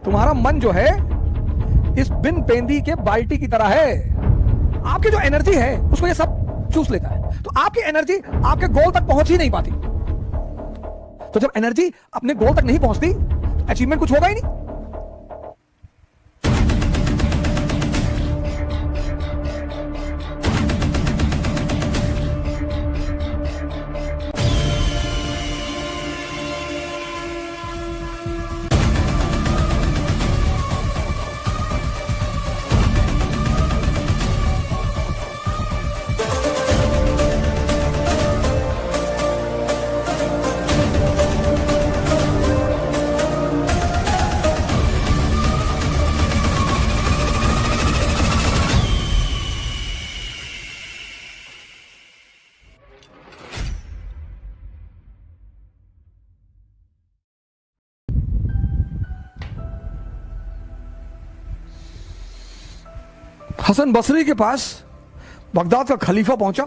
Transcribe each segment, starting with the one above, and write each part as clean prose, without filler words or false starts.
तुम्हारा मन जो है इस बिन पेंदी के बाल्टी की तरह है। आपकी जो एनर्जी है उसको ये सब चूस लेता है, तो आपकी एनर्जी आपके गोल तक पहुंच ही नहीं पाती। तो जब एनर्जी अपने गोल तक नहीं पहुंचती तो अचीवमेंट कुछ होगा ही नहीं। हसन बसरी के पास बगदाद का खलीफा पहुंचा।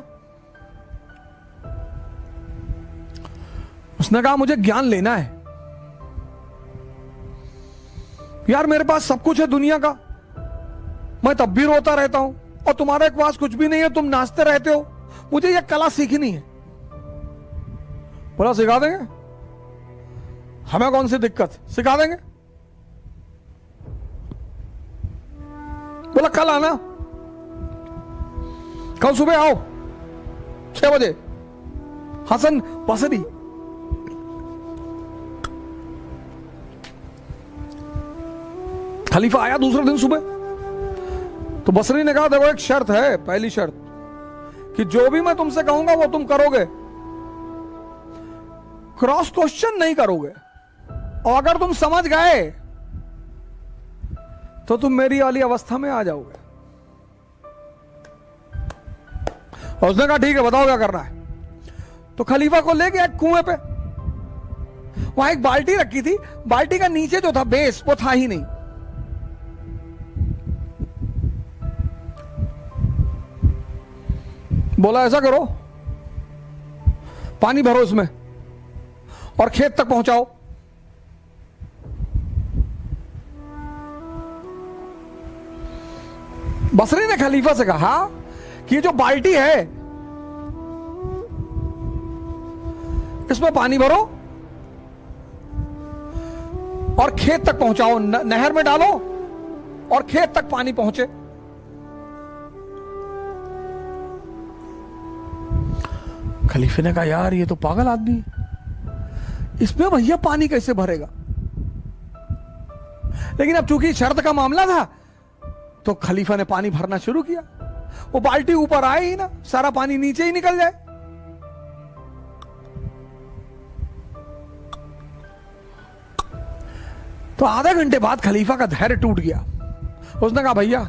उसने कहा मुझे ज्ञान लेना है यार, मेरे पास सब कुछ है दुनिया का, मैं तब भी रोता रहता हूं और तुम्हारे पास कुछ भी नहीं है, तुम नाचते रहते हो, मुझे यह कला सीखनी है। बोला सिखा देंगे, हमें कौन सी दिक्कत, सिखा देंगे। बोला कल आना, कल सुबह आओ 6 बजे। हसन बसरी खलीफा आया दूसरे दिन सुबह। तो बसरी ने कहा देखो एक शर्त है, पहली शर्त कि जो भी मैं तुमसे कहूंगा वो तुम करोगे, क्रॉस क्वेश्चन नहीं करोगे, और अगर तुम समझ गए तो तुम मेरी वाली अवस्था में आ जाओगे। और उसने कहा ठीक है बताओ क्या करना है। तो खलीफा को ले गया एक कुएं पे, वहां एक बाल्टी रखी थी, बाल्टी का नीचे जो था बेस वो था ही नहीं। बोला ऐसा करो, पानी भरो इसमें और खेत तक पहुंचाओ। बसरी ने खलीफा से कहा कि ये जो बाल्टी है इसमें पानी भरो और खेत तक पहुंचाओ, नहर में डालो और खेत तक पानी पहुंचे। खलीफे ने कहा यार ये तो पागल आदमी है, इसमें भैया पानी कैसे भरेगा। लेकिन अब चूंकि शर्त का मामला था तो खलीफा ने पानी भरना शुरू किया। वो बाल्टी ऊपर आए ही ना, सारा पानी नीचे ही निकल जाए। तो आधे घंटे बाद खलीफा का धैर्य टूट गया। उसने कहा भैया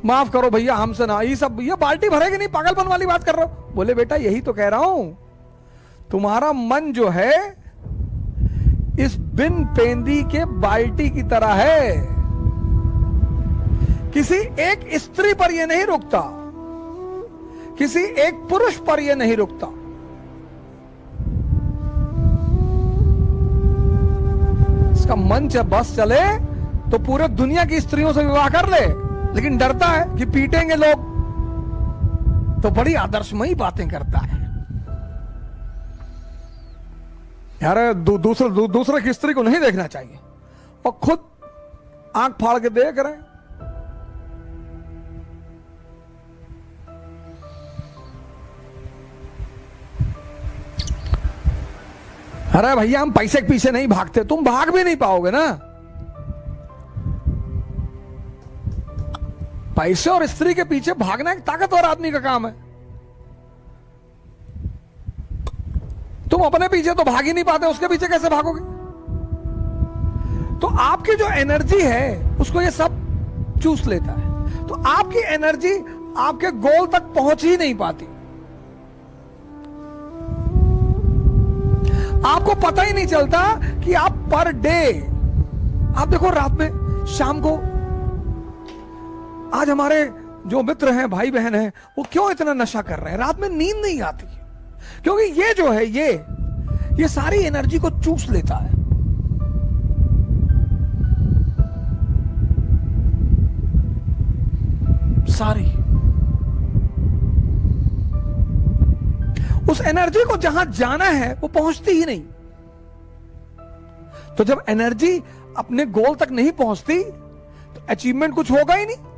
माफ करो भैया, हमसे ना ये सब, ये बाल्टी भरेगी नहीं, पागलपन वाली बात कर रहे हो। बोले बेटा यही तो कह रहा हूं, तुम्हारा मन जो है इस बिन पेंदी के बाल्टी की तरह है। किसी एक स्त्री पर यह नहीं रुकता, किसी एक पुरुष पर यह नहीं रुकता। इसका मन जब बस चले तो पूरे दुनिया की स्त्रियों से विवाह कर ले, लेकिन डरता है कि पीटेंगे लोग, तो बड़ी आदर्शमयी बातें करता है। यार दूसरे की स्त्री को नहीं देखना चाहिए और खुद आंख फाड़ के देख रहे हैं। अरे भैया हम पैसे के पीछे नहीं भागते, तुम भाग भी नहीं पाओगे ना। पैसे और स्त्री के पीछे भागना एक ताकतवर आदमी का काम है। तुम अपने पीछे तो भाग ही नहीं पाते, उसके पीछे कैसे भागोगे। तो आपकी जो एनर्जी है उसको ये सब चूस लेता है, तो आपकी एनर्जी आपके गोल तक पहुंच ही नहीं पाती। आपको पता ही नहीं चलता कि आप पर डे, आप देखो रात में, शाम को, आज हमारे जो मित्र हैं, भाई बहन हैं, वो क्यों इतना नशा कर रहे हैं, रात में नींद नहीं आती, क्योंकि ये जो है ये सारी एनर्जी को चूस लेता है। एनर्जी को जहां जाना है वो पहुंचती ही नहीं। तो जब एनर्जी अपने गोल तक नहीं पहुंचती तो अचीवमेंट कुछ होगा ही नहीं।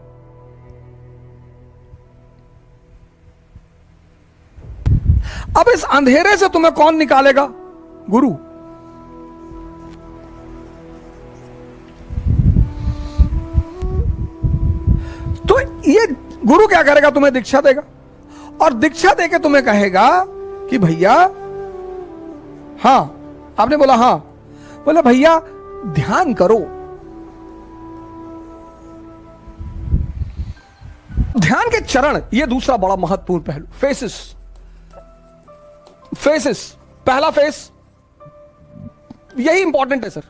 अब इस अंधेरे से तुम्हें कौन निकालेगा? गुरु। तो ये गुरु क्या करेगा? तुम्हें दीक्षा देगा, और दीक्षा देके तुम्हें कहेगा कि भैया, हां, आपने बोला हां, बोले भैया ध्यान करो। ध्यान के चरण, ये दूसरा बड़ा महत्वपूर्ण पहलू, फेसेस। फेसेस, पहला फेस यही इंपॉर्टेंट है सर,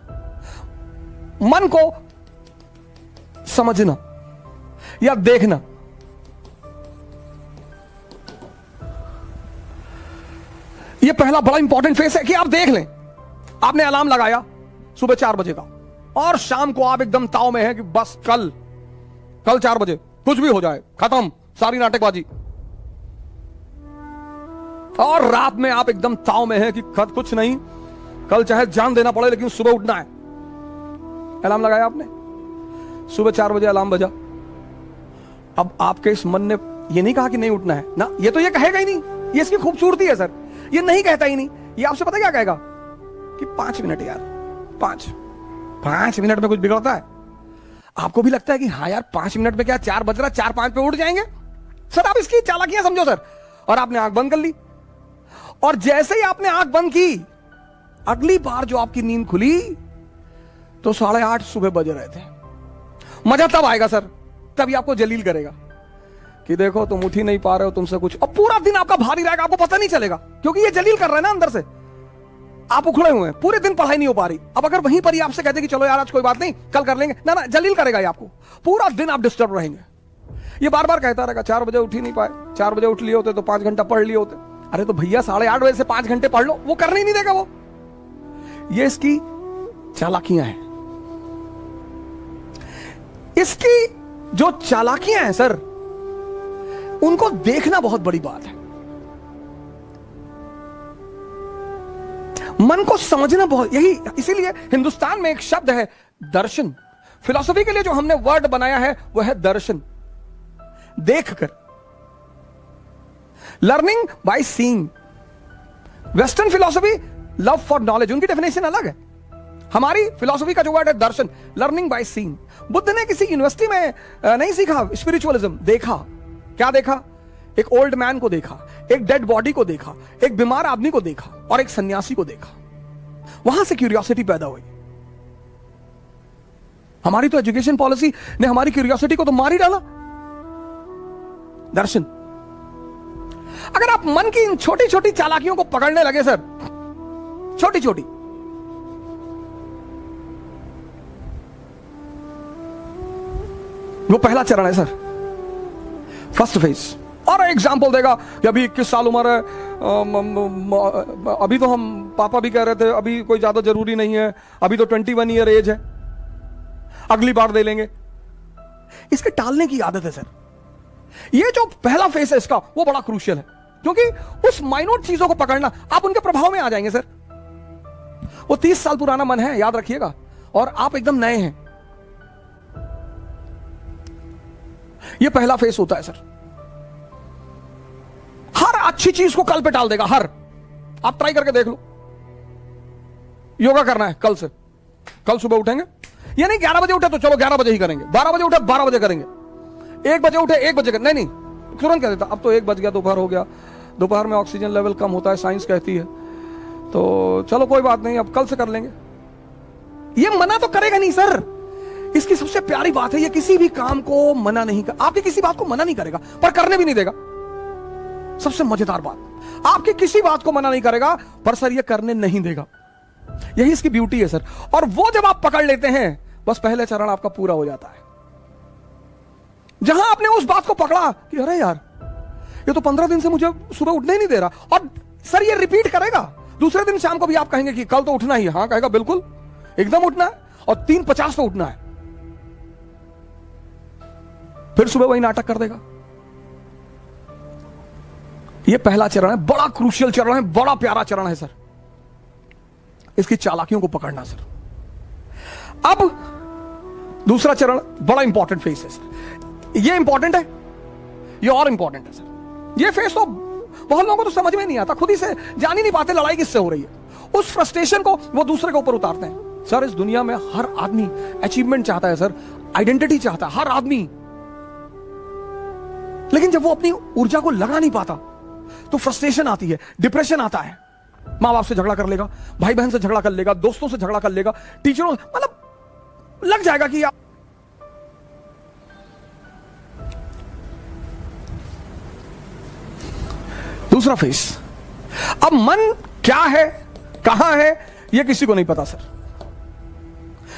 मन को समझना या देखना। यह पहला बड़ा इंपॉर्टेंट फेस है कि आप देख लें। आपने अलार्म लगाया सुबह 4 बजे का, और शाम को आप एकदम ताव में हैं कि बस कल 4 बजे कुछ भी हो जाए, खत्म सारी नाटकबाजी। और रात में आप एकदम ताव में हैं कि कुछ नहीं, कल चाहे जान देना पड़े लेकिन सुबह उठना है। अलार्म लगाया आपने, सुबह 4 बजे अलार्म बजा। अब आपके इस मन ने ये नहीं कहा कि नहीं उठना है ना, ये तो ये कहेगा ही नहीं। ये इसकी खूबसूरती है सर, ये नहीं कहता ही नहीं। ये आपसे पता क्या कहेगा कि 5 मिनट यार, 5 मिनट में कुछ बिगड़ता है? आपको भी लगता है कि हाँ यार 5 मिनट में क्या, 4 बज रहा, 4-5 पे उठ जाएंगे सर। आप इसकी चालाकियां समझो सर। और आपने आंख बंद कर ली, और जैसे ही आपने आंख बंद की, अगली बार जो आपकी नींद खुली तो 8:30 सुबह बज रहे थे। मजा तब आएगा सर, तभी आपको जलील करेगा कि देखो तुम उठ ही नहीं पा रहे हो, तुमसे कुछ। और पूरा दिन आपका भारी रहेगा, आपको पता नहीं चलेगा, क्योंकि ये जलील कर रहा है ना अंदर से। आप उखड़े हुए हैं, पूरे दिन पढ़ाई नहीं हो पा रही। अब अगर वहीं पर ही आपसे कहते कि चलो यार आज कोई बात नहीं, कल कर लेंगे, ना, जलील करेगा ये आपको। पूरा दिन आप डिस्टर्ब रहेंगे। ये बार बार कहता रहेगा 4 बजे उठ ही नहीं पाए, 4 बजे उठ लिए होते तो 5 घंटा पढ़ लिए होते। अरे तो भैया 8:30 बजे से 5 घंटे पढ़ लो, वो करने ही नहीं देगा वो। ये इसकी चालाकियां हैं। इसकी जो चालाकियां हैं सर, उनको देखना बहुत बड़ी बात है। मन को समझना बहुत, यही इसीलिए हिंदुस्तान में एक शब्द है दर्शन। फिलॉसफी के लिए जो हमने वर्ड बनाया है वो है दर्शन, देखकर। Learning by seeing. Western philosophy love for knowledge, उनकी डेफिनेशन अलग है। हमारी फिलॉसफी का जो वर्ड है दर्शन, लर्निंग बाय सीइंग। बुद्ध ने किसी यूनिवर्सिटी में नहीं सीखा स्पिरिचुअलिज्म, देखा। क्या देखा? एक ओल्ड मैन को देखा, एक डेड बॉडी को देखा, एक बीमार आदमी को देखा, और एक सन्यासी को देखा। वहां से क्यूरियोसिटी पैदा हुई। हमारी तो एजुकेशन पॉलिसी ने हमारी क्यूरियोसिटी को तो मार ही डाला। दर्शन। अगर आप मन की इन छोटी छोटी चालाकियों को पकड़ने लगे सर, छोटी छोटी, वो पहला चरण है सर, फर्स्ट फेज। और एग्जाम्पल देगा कि अभी 21 साल उम्र है, अभी तो हम पापा भी कह रहे थे अभी कोई ज्यादा जरूरी नहीं है, अभी तो 21 ईयर एज है, अगली बार दे लेंगे। इसके टालने की आदत है सर। ये जो पहला फेस है इसका, वो बड़ा क्रूशियल है, क्योंकि उस माइनोट चीजों को पकड़ना, आप उनके प्रभाव में आ जाएंगे सर। वो 30 साल पुराना मन है, याद रखिएगा, और आप एकदम नए हैं। ये पहला फेस होता है सर। हर अच्छी चीज को कल पे टाल देगा, हर। आप ट्राई करके देख लो। योगा करना है कल से, कल सुबह उठेंगे, ये नहीं 11 बजे उठे तो चलो 11 बजे ही करेंगे, 12 बजे उठे 12 बजे करेंगे, 1 बजे उठे 1 बजे करेंगे। नहीं, तुरंत कह देता अब तो 1 बज गया, दोपहर हो गया, दोपहर में ऑक्सीजन लेवल कम होता है, साइंस कहती है, तो चलो कोई बात नहीं, अब कल से कर लेंगे। ये मना तो करेगा नहीं सर। इसकी सबसे प्यारी बात है, ये किसी भी काम को मना नहीं कर, आपकी किसी बात को मना नहीं करेगा, पर करने भी नहीं देगा। सबसे मजेदार बात, आपकी किसी बात को मना नहीं करेगा, पर सर ये करने नहीं देगा। यही इसकी ब्यूटी है सर। और वो जब आप पकड़ लेते हैं, बस पहले चरण आपका पूरा हो जाता है। जहां आपने उस बात को पकड़ा कि अरे यार ये तो 15 दिन से मुझे सुबह उठने ही नहीं दे रहा, और सर ये रिपीट करेगा। दूसरे दिन शाम को भी आप कहेंगे कि कल तो उठना ही है, हाँ कहेगा बिल्कुल एकदम उठना है, और 3:50 पे उठना है। फिर सुबह वही नाटक कर देगा। ये पहला चरण है, बड़ा क्रूशियल चरण है, बड़ा प्यारा चरण है सर। इसकी चालाकियों को पकड़ना सर। अब दूसरा चरण बड़ा इंपॉर्टेंट फेस है सर। ये इंपॉर्टेंट है, ये और इंपॉर्टेंट है सर। ये फेस तो बहुत लोगों को तो समझ में नहीं आता, खुद ही से जान ही नहीं पाते लड़ाई किससे हो रही है। उस फ्रस्ट्रेशन को वो दूसरे के ऊपर उतारते हैं। सर इस दुनिया में हर आदमी अचीवमेंट चाहता है सर, आइडेंटिटी चाहता है हर आदमी, लेकिन जब वो अपनी ऊर्जा को लगा नहीं पाता तो फ्रस्ट्रेशन आती है, डिप्रेशन आता है। मां बाप से झगड़ा कर लेगा, भाई बहन से झगड़ा कर लेगा, दोस्तों से झगड़ा कर लेगा, टीचरों, मतलब लग जाएगा कि आप दूसरा फेस। अब मन क्या है, कहां है, यह किसी को नहीं पता सर।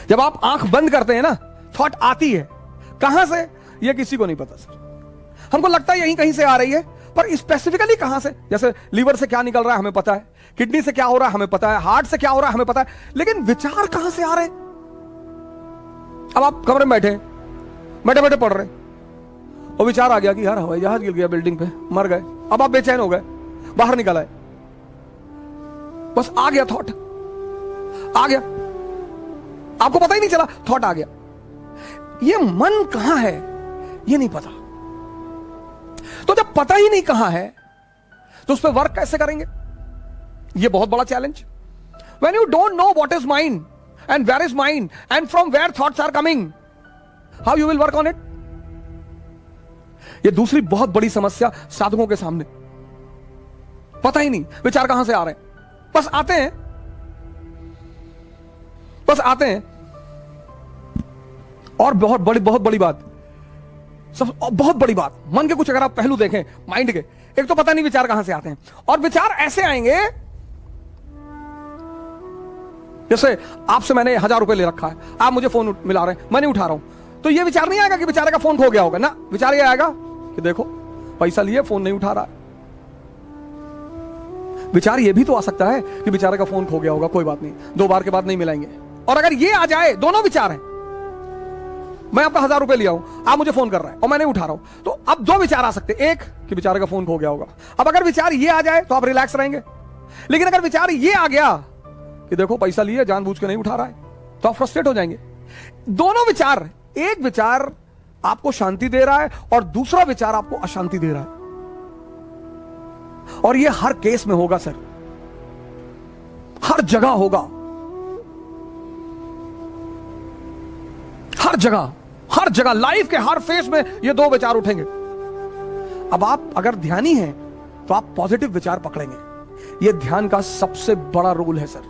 जब आप आंख बंद करते हैं ना, थॉट आती है, कहां से यह किसी को नहीं पता सर। हमको लगता है यहीं कहीं से आ रही है, पर स्पेसिफिकली कहां से, जैसे लीवर से क्या निकल रहा है हमें पता है, किडनी से क्या हो रहा है हमें पता है, हार्ट से क्या हो रहा है हमें पता है, लेकिन विचार कहां से आ रहे हैं। अब आप कमरे में बैठे बैठे पढ़ रहे और विचार आ गया कि यार हवाई जहाज गिर गया बिल्डिंग पे, मर गए। अब आप बेचैन हो गए, बाहर निकल आए, बस आ गया थॉट, आ गया, आपको पता ही नहीं चला, थॉट आ गया। ये मन कहां है ये नहीं पता। तो जब पता ही नहीं कहां है तो उस पर वर्क कैसे करेंगे, ये बहुत बड़ा challenge. When you don't know what is mind and where is mind and from where thoughts are coming, how you will work on it. ये दूसरी बहुत बड़ी समस्या साधकों के सामने, पता ही नहीं विचार कहां से आ रहे हैं, बस आते हैं, बस आते हैं। और बहुत बड़ी बात, सब बहुत बड़ी बात, मन के कुछ अगर आप पहलू देखें माइंड के, एक तो पता नहीं विचार कहां से आते हैं, और विचार ऐसे आएंगे जैसे आपसे मैंने 1000 रुपए ले रखा है, आप मुझे फोन मिला रहे हैं, मैं नहीं उठा रहा हूं, तो ये विचार नहीं आएगा कि बेचारे का फोन खो गया होगा ना, विचार ये आएगा कि देखो पैसा लिए फोन नहीं उठा रहा है। विचार ये भी तो आ सकता है कि बेचारे का फोन खो गया होगा, कोई बात नहीं, 2 बार के बाद नहीं मिलाएंगे। और अगर ये आ जाए, दोनों विचार हैं, मैं आपका 1000 रुपए लिया हूं, आप मुझे फोन कर रहे हैं और मैं नहीं उठा रहा हूं, तो अब 2 विचार आ सकते हैं, एक कि बेचारे का फोन खो गया होगा। अब अगर विचार ये आ जाए तो आप रिलैक्स रहेंगे, लेकिन अगर विचार ये आ गया कि देखो पैसा लिए जानबूझ के नहीं उठा रहा है, तो आप फ्रस्ट्रेट हो जाएंगे। दोनों विचार, एक विचार आपको शांति दे रहा है और दूसरा विचार आपको अशांति दे रहा है, और ये हर केस में होगा सर, हर जगह होगा, हर जगह लाइफ के हर फेस में ये 2 विचार उठेंगे। अब आप अगर ध्यानी हैं तो आप पॉजिटिव विचार पकड़ेंगे। ये ध्यान का सबसे बड़ा रोल है सर।